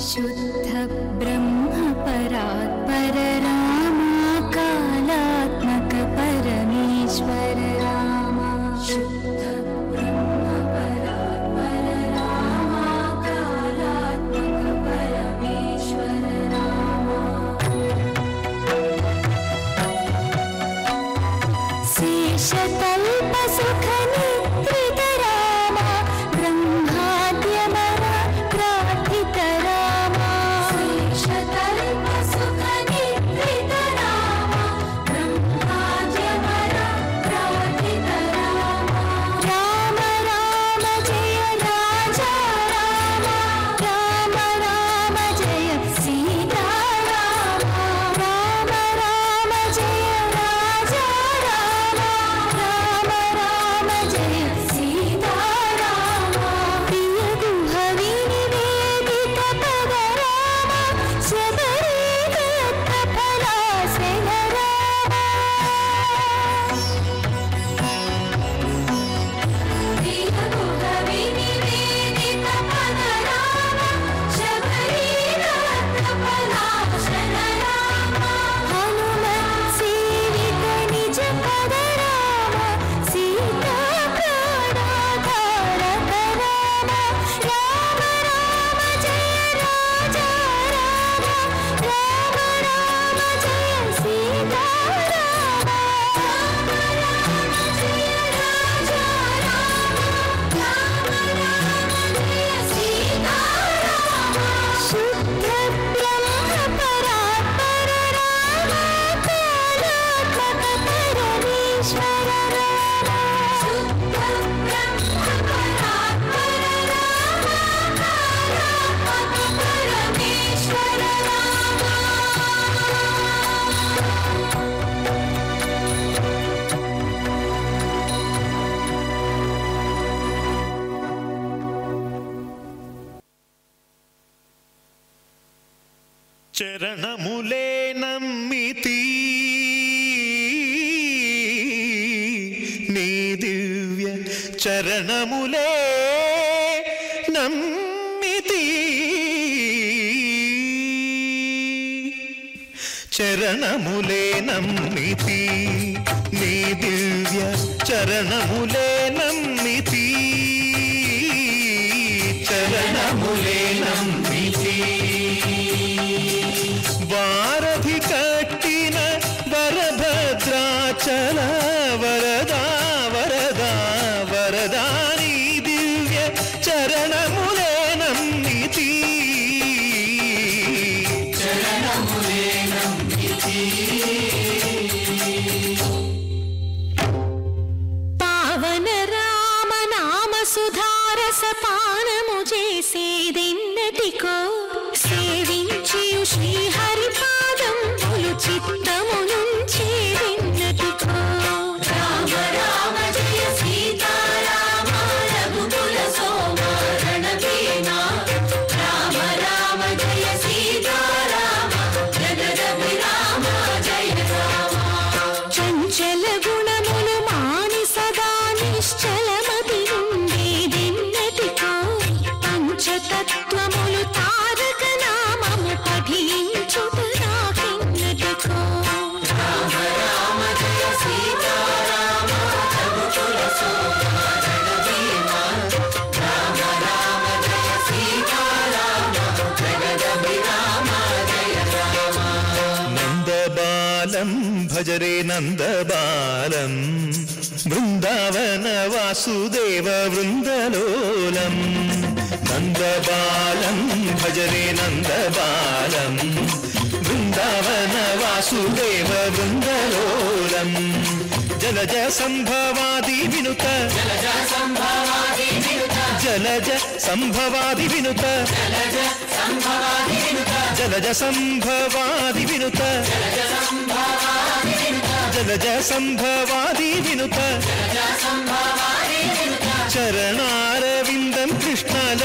शुद्ध ब्रह्म परात्पर रामा कालात्मक परमेश्वर रामा शुद्ध ब्रह्म परात्पर रामा कालात्मक परमेश्वर रामा शेषतल्प सुख निद्रित रामा ब्रह्माद्यमर प्रार्थित रामा शेषतल्प सुख निद्रित रामा ब्रह्माद्यमर प्रार्थित रामा राम राम जय राजा रामा राम राम जय सीता रामा राम राम जय राजा रामा राम राम जय सीता रामा प्रिय गुह विनिवेदित पद रामा शबरी दत्त फलासन रामा प्रिय गुह विनिवेदित पद रामा शबरी दत्त फलासन रामा हनुमत् सेवित निज पद रामा सीता प्राणाधारक रामा राम राम जय राजा रामा राम राम जय सीता रामा राम राम जय राजा रामा राम राम जय सीता रामा शुद्ध ब्रह्म परात्पर रामा कालात्मक परमेश्वर रामा शुद्ध ब्रह्म परात्पर रामा कालात्मक परमेश्वर रामा చరణములే నమ్మితి నీ దివ్య చరణములే నమ్మితి చరణములే నమ్మితి నీ దివ్య చరణములే నమ్మితి చరణములే నమ్మితి వారధి కట్టిన వరభద్రాచల వరదా వరదా వరదా నీ దివ్య చరణములే నమ్మితి చరణములే నమ్మితి పావన రామ నామ సుధారస పానము చేసేదెన్నటికో సేవించి శ్రీహరి పాదములు చిత్తమునుంచేదెన్నటికో రామ రామ జయ సీతారామ రఘుకుల సోమ రణభీమ రామ రామ జయ సీతారామ జగదభిరామ జయ రామ చంచల గుణములు మాని సదా నిశ్చలమతి ఉండేదెన్నటికో పంచతత్వములు తారక నామము పఠించుట నాకెన్నటికో రామ రామ జయ సీతారామ రఘుకుల సోమ రణభీమ రామ రామ జయ సీతారామ జగదభిరామ జయ రామ నందబాలం భజరే నందబాలం బృందావన వాసుదేవ వృందలోలం నందబాలం భజరే నందబాలం బృందావన వాసుదేవ వృందలోలం జలజ సంభవాది వినుత జలజ సంభవాది వినుత జలజ సంభవాది వినుత జలజ సంభవాది వినుత జలజ సంభవాది వినుత చరణారవిందం కృష్ణల